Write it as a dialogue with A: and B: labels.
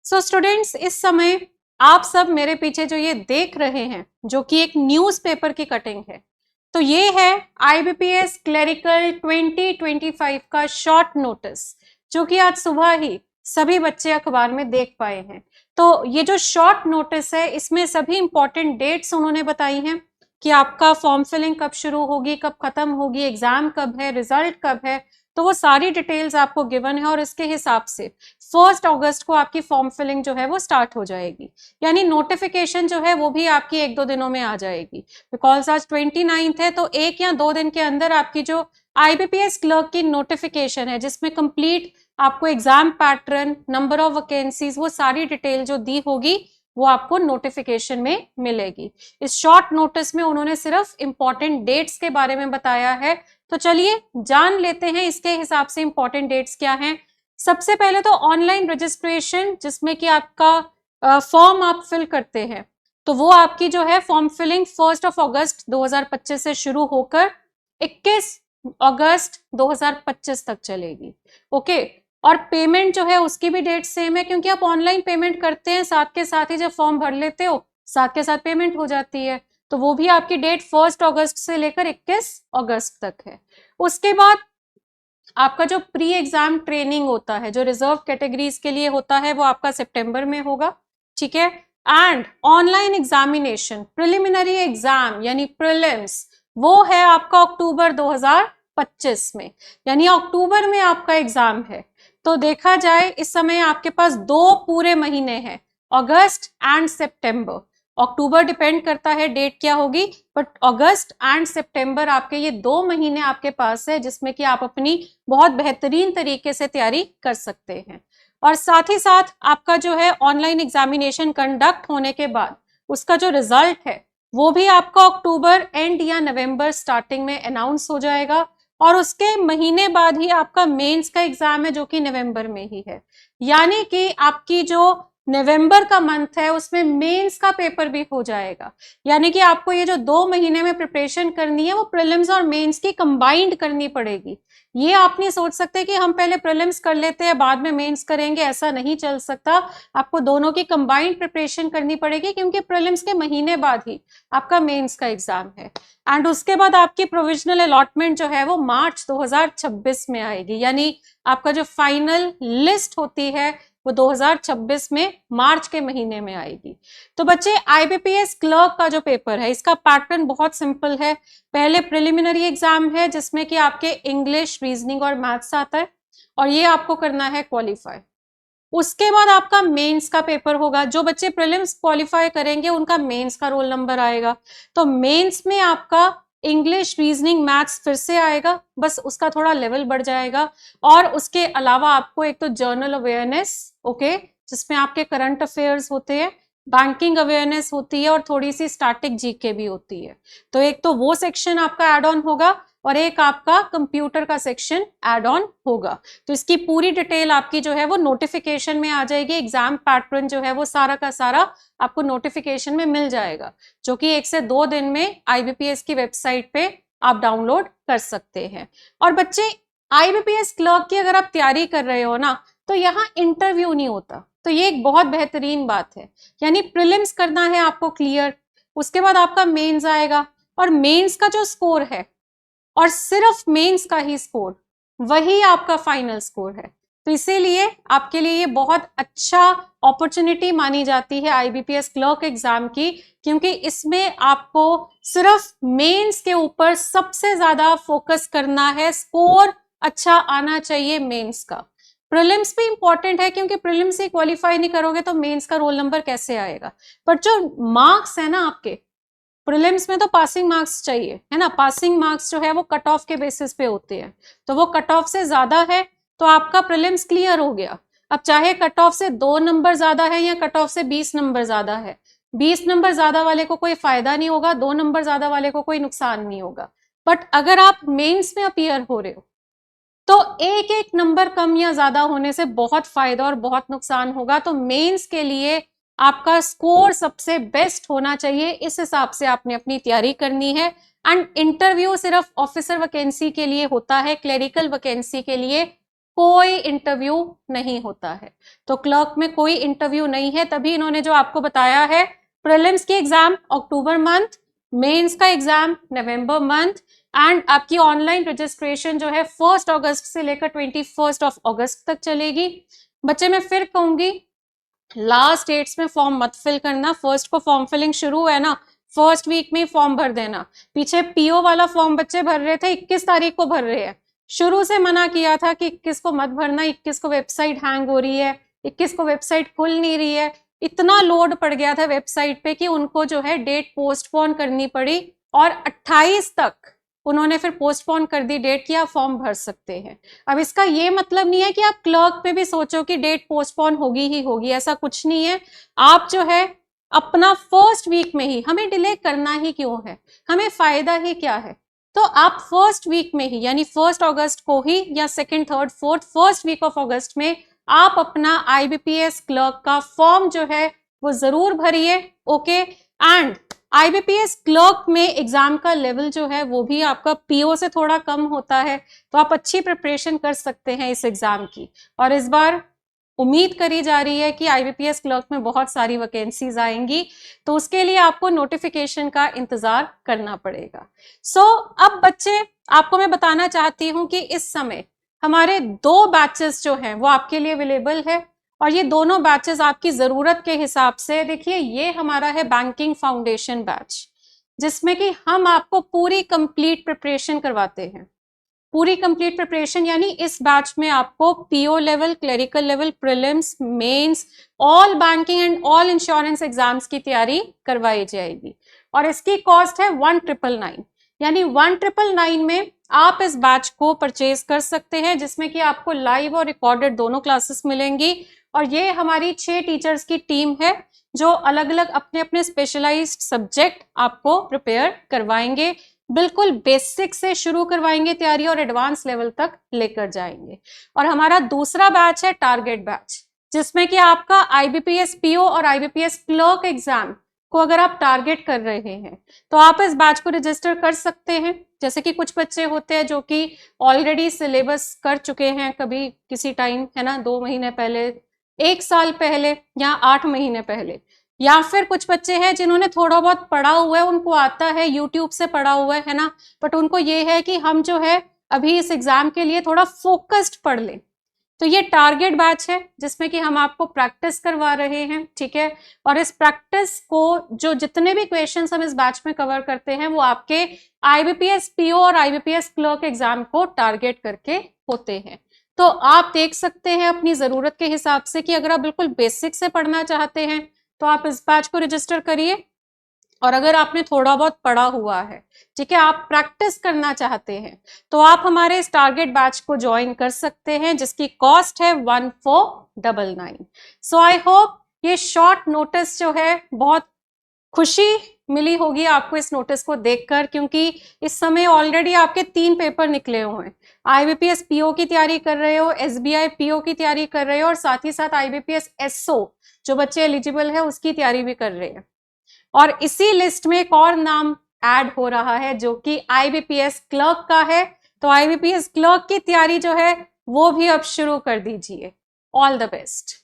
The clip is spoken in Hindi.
A: सो स्टूडेंट्स, इस समय आप सब मेरे पीछे जो ये देख रहे हैं, जो कि एक न्यूज़पेपर की कटिंग है, तो ये है आईबीपीएस क्लरिकल 2025 का शॉर्ट नोटिस, जो कि आज सुबह ही सभी बच्चे अखबार में देख पाए हैं। तो ये जो शॉर्ट नोटिस है, इसमें सभी इंपॉर्टेंट डेट्स उन्होंने बताई हैं कि आपका फॉर्म फिलिंग कब शुरू होगी, कब खत्म होगी, एग्जाम कब है, रिजल्ट कब है। तो वो सारी डिटेल्स आपको गिवन है और इसके हिसाब से 1 अगस्त को आपकी फॉर्म फिलिंग जो है वो स्टार्ट हो जाएगी। यानी नोटिफिकेशन जो है वो भी आपकी 1-2 दिनों में आ जाएगी, बिकॉज आज 29 है, तो 1 या 2 दिन के अंदर आपकी जो आईबीपीएस क्लर्क की नोटिफिकेशन है, जिसमें कंप्लीट आपको exam pattern, number of vacancies, वो सारी डिटेल जो दी होगी वो आपको नोटिफिकेशन में मिलेगी। इस शॉर्ट नोटिस में उन्होंने सिर्फ इंपॉर्टेंट डेट्स के बारे में बताया है। तो चलिए जान लेते हैं इसके हिसाब से इंपॉर्टेंट डेट्स क्या हैं। सबसे पहले तो ऑनलाइन रजिस्ट्रेशन, जिसमें कि आपका फॉर्म आप फिल करते हैं, तो वो आपकी जो है फॉर्म फिलिंग 1 अगस्त 2025 से शुरू होकर 21 अगस्त 2025 तक चलेगी। ओके, और पेमेंट जो है उसकी भी डेट सेम है, क्योंकि आप ऑनलाइन पेमेंट करते हैं, साथ के साथ ही जब फॉर्म भर लेते हो साथ के साथ पेमेंट हो जाती है। तो वो भी आपकी डेट 1 अगस्त से लेकर 21 अगस्त तक है। उसके बाद आपका जो प्री एग्जाम ट्रेनिंग होता है, जो रिजर्व कैटेगरीज के लिए होता है, वो आपका सितंबर में होगा। ठीक है। And online examination, preliminary exam यानी प्रीलिम्स, वो है आपका अक्टूबर 2025 में, यानी अक्टूबर में आपका एग्जाम है। तो देखा जाए इस समय आपके पास 2 पूरे महीने हैं, अगस्त एंड सितंबर। अक्टूबर डिपेंड करता है डेट क्या होगी, बट अगस्त एंड सितंबर आपके ये 2 महीने आपके पास है, जिसमें कि आप अपनी बहुत बेहतरीन तरीके से तैयारी कर सकते हैं। और साथ ही साथ आपका जो है ऑनलाइन एग्जामिनेशन कंडक्ट होने के बाद उसका जो रिजल्ट है वो भी आपका अक्टूबर एंड या नवंबर स्टार्टिंग में अनाउंस हो जाएगा। और उसके महीने बाद ही आपका मेंस का एग्जाम है, जो कि नवंबर में ही है। यानी कि आपकी जो नवंबर का मंथ है उसमें मेंस का पेपर भी हो जाएगा। यानी कि आपको ये जो 2 महीने में प्रिपरेशन करनी है वो प्रीलिम्स और मेंस की कंबाइंड करनी पड़ेगी। ये आप नहीं सोच सकते कि हम पहले प्रीलिम्स कर लेते हैं बाद में मेंस करेंगे, ऐसा नहीं चल सकता। आपको दोनों की कंबाइंड प्रिपरेशन करनी पड़ेगी, क्योंकि प्रीलिम्स के महीने बाद ही आपका मेंस का एग्जाम है। एंड उसके बाद आपकी प्रोविजनल अलॉटमेंट जो है वो मार्च 2026 में आएगी। यानी आपका जो फाइनल लिस्ट होती है वो 2026 में मार्च के महीने में आएगी। तो बच्चे, आईबीपीएस क्लर्क का जो पेपर है इसका पैटर्न बहुत सिंपल है। पहले प्रिलिमिनरी एग्जाम है, जिसमें कि आपके इंग्लिश, रीजनिंग और मैथ्स आता है, और ये आपको करना है क्वालिफाई। उसके बाद आपका मेंस का पेपर होगा। जो बच्चे प्रीलिम्स क्वालिफाई करेंगे उनका मेंस का रोल नंबर आएगा। तो मेंस में आपका इंग्लिश, रीजनिंग, मैथ्स फिर से आएगा, बस उसका थोड़ा लेवल बढ़ जाएगा। और उसके अलावा आपको एक तो जर्नल अवेयरनेस, ओके, जिसमें आपके करंट अफेयर्स होते हैं, बैंकिंग अवेयरनेस होती है, और थोड़ी सी स्टैटिक जीके भी होती है। तो एक तो वो सेक्शन आपका एड ऑन होगा और एक आपका कंप्यूटर का सेक्शन एड ऑन होगा। तो इसकी पूरी डिटेल आपकी जो है वो नोटिफिकेशन में आ जाएगी। एग्जाम पैटर्न जो है वो सारा का सारा आपको नोटिफिकेशन में मिल जाएगा, जो कि 1 से 2 दिन में आईबीपीएस की वेबसाइट पे आप डाउनलोड कर सकते हैं। और बच्चे, आईबीपीएस क्लर्क की अगर आप तैयारी कर रहे हो ना, तो यहाँ इंटरव्यू नहीं होता। तो ये एक बहुत बेहतरीन बात है। यानी प्रीलिम्स करना है आपको क्लियर, उसके बाद आपका मेंस आएगा, और मेंस का जो स्कोर है, और सिर्फ मेंस का ही स्कोर, वही आपका फाइनल स्कोर है। तो इसीलिए आपके लिए ये बहुत अच्छा अपॉर्चुनिटी मानी जाती है आईबीपीएस क्लर्क एग्जाम की, क्योंकि इसमें आपको सिर्फ मेंस के ऊपर सबसे ज्यादा फोकस करना है। स्कोर अच्छा आना चाहिए मेंस का। प्रीलिम्स भी इंपॉर्टेंट है, क्योंकि प्रीलिम्स से क्वालिफाई नहीं करोगे तो मेंस का रोल नंबर कैसे आएगा। पर जो मार्क्स है ना आपके, प्रीलिम्स में तो पासिंग मार्क्स चाहिए, है ना। पासिंग मार्क्स जो है वो कट ऑफ के बेसिस पे होते हैं, तो वो कट ऑफ से ज्यादा है तो आपका प्रीलिम्स क्लियर हो गया। अब चाहे कट ऑफ से 2 नंबर ज्यादा है या कट ऑफ से 20 नंबर ज्यादा है, 20 नंबर ज्यादा वाले को कोई फायदा नहीं होगा, 2 नंबर ज्यादा वाले को कोई नुकसान नहीं होगा। बट अगर आप मेंस में अपीयर हो रहे हो तो एक एक नंबर कम या ज्यादा होने से बहुत फायदा और बहुत नुकसान होगा। तो मेंस के लिए आपका स्कोर सबसे बेस्ट होना चाहिए, इस हिसाब से आपने अपनी तैयारी करनी है। एंड इंटरव्यू सिर्फ ऑफिसर वैकेंसी के लिए होता है, क्लेरिकल वैकेंसी के लिए कोई इंटरव्यू नहीं होता है। तो क्लर्क में कोई इंटरव्यू नहीं है, तभी इन्होंने जो आपको बताया है, प्रीलिम्स की एग्जाम अक्टूबर मंथ, मेंस का एग्जाम नवंबर मंथ, एंड आपकी ऑनलाइन रजिस्ट्रेशन जो है 1 अगस्त से लेकर 21 अगस्त तक चलेगी। बच्चे मैं फिर कहूंगी, लास्ट डेट्स में फॉर्म मत फिल करना। फर्स्ट को फॉर्म फिलिंग शुरू है ना, फर्स्ट वीक में फॉर्म भर देना। पीछे पीओ वाला फॉर्म बच्चे भर रहे थे, 21 तारीख को भर रहे हैं। शुरू से मना किया था कि 21 को मत भरना, 21 को वेबसाइट हैंग हो रही है, 21 को वेबसाइट खुल नहीं रही है। इतना लोड पड़ गया था वेबसाइट पे कि उनको जो है डेट पोस्टपोन करनी पड़ी, और 28 तक उन्होंने फिर पोस्टपोन कर दी डेट कि आप फॉर्म भर सकते हैं। अब इसका ये मतलब नहीं है कि आप क्लर्क पे भी सोचो कि डेट पोस्टपोन होगी ही होगी, ऐसा कुछ नहीं है। आप जो है अपना फर्स्ट वीक में ही, हमें डिले करना ही क्यों है, हमें फायदा ही क्या है, तो आप फर्स्ट वीक में ही यानी 1 अगस्त को ही या 2nd, 3rd, 4th first week of अगस्त में आप अपना IBPS क्लर्क का फॉर्म जो है वो जरूर भरिए। ओके, एंड IBPS क्लर्क में एग्जाम का लेवल जो है वो भी आपका PO से थोड़ा कम होता है, तो आप अच्छी प्रिपरेशन कर सकते हैं इस एग्जाम की। और इस बार उम्मीद करी जा रही है कि IBPS क्लर्क में बहुत सारी वैकेंसीज आएंगी, तो उसके लिए आपको नोटिफिकेशन का इंतजार करना पड़ेगा। अब बच्चे आपको मैं बताना चाहती हूं कि इस समय हमारे 2 बैचेस जो हैं वो आपके लिए अवेलेबल है, और ये दोनों बैचेस आपकी जरूरत के हिसाब से, देखिए ये हमारा है बैंकिंग फाउंडेशन बैच, जिसमें कि हम आपको पूरी कंप्लीट प्रिपरेशन करवाते हैं। पूरी कंप्लीट प्रिपरेशन यानी इस बैच में आपको PO level, clerical level, prelims, mains, all banking and all insurance exams की तैयारी करवाई जाएगी, और इसकी कॉस्ट है 1999। यानी 1999 में आप इस बैच को परचेज कर सकते हैं, जिसमें कि आपको लाइव और रिकॉर्डेड दोनों क्लासेस मिलेंगी। और ये हमारी 6 टीचर्स की टीम है जो अलग अलग अपने अपने स्पेशलाइज्ड सब्जेक्ट आपको प्रिपेयर करवाएंगे, बिल्कुल बेसिक से शुरू करवाएंगे तैयारी और एडवांस लेवल तक लेकर जाएंगे। और हमारा दूसरा बैच है टारगेट बैच, जिसमें कि आपका IBPS PO और IBPS क्लर्क एग्जाम को अगर आप टारगेट कर रहे हैं तो आप इस बैच को रजिस्टर कर सकते हैं। जैसे कि कुछ बच्चे होते हैं जो कि ऑलरेडी सिलेबस कर चुके हैं, कभी किसी टाइम है ना, 2 महीने पहले, 1 साल पहले, या 8 महीने पहले, या फिर कुछ बच्चे हैं जिन्होंने थोड़ा बहुत पढ़ा हुआ है, उनको आता है, यूट्यूब से पढ़ा हुआ है ना, बट उनको ये है कि हम जो है अभी इस एग्जाम के लिए थोड़ा फोकस्ड पढ़ लें। तो ये टारगेट बैच है जिसमें कि हम आपको प्रैक्टिस करवा रहे हैं, ठीक है। और इस प्रैक्टिस को जो जितने भी क्वेश्चंस हम इस बैच में कवर करते हैं वो आपके IBPS PO और IBPS क्लर्क एग्जाम को टारगेट करके होते हैं। तो आप देख सकते हैं अपनी जरूरत के हिसाब से कि अगर आप बिल्कुल बेसिक से पढ़ना चाहते हैं तो आप इस बैच को रजिस्टर करिए, और अगर आपने थोड़ा बहुत पढ़ा हुआ है, ठीक है, आप प्रैक्टिस करना चाहते हैं, तो आप हमारे इस टारगेट बैच को ज्वाइन कर सकते हैं, जिसकी कॉस्ट है 1499। सो आई होप ये शॉर्ट नोटिस जो है, बहुत खुशी मिली होगी आपको इस नोटिस को देखकर, क्योंकि इस समय ऑलरेडी आपके 3 पेपर निकले हुए हैं। IBPS PO की तैयारी कर रहे हो, SBI PO की तैयारी कर रहे हो, और साथ ही साथ IBPS SO जो बच्चे एलिजिबल है उसकी तैयारी भी कर रहे हैं। और इसी लिस्ट में एक और नाम ऐड हो रहा है जो कि IBPS क्लर्क का है, तो IBPS क्लर्क की तैयारी जो है वो भी अब शुरू कर दीजिए। All the best.